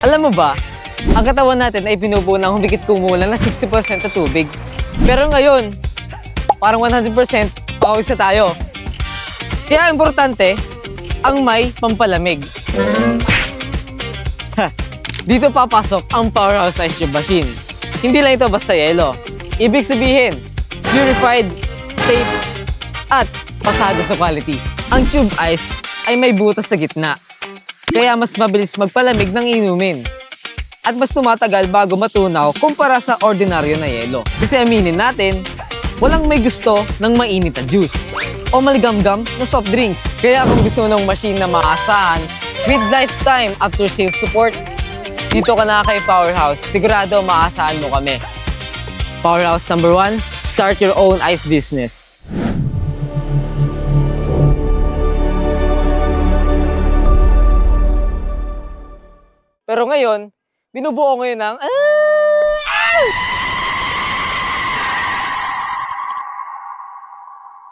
Alam mo ba, ang katawan natin ay binubuo ng humigit kumulang na 60% na tubig. Pero ngayon, parang 100% pawis na tayo. Kaya importante, ang may pampalamig. Dito papasok ang Powerhouse Ice Cube Machine. Hindi lang ito basta yelo. Ibig sabihin, purified, safe, at pasado sa quality. Ang tube ice ay may butas sa gitna. Kaya mas mabilis magpalamig ng inumin. At mas tumatagal bago matunaw kumpara sa ordinaryo na yelo. Kasi aminin natin, walang may gusto ng mainit na juice o maligamgam na soft drinks. Kaya kung gusto mo ng machine na maasahan with lifetime after sales support, dito ka na kay Powerhouse. Sigurado maasahan mo kami. Powerhouse number 1, start your own ice business. Pero ngayon, binubuo ko ngayon ng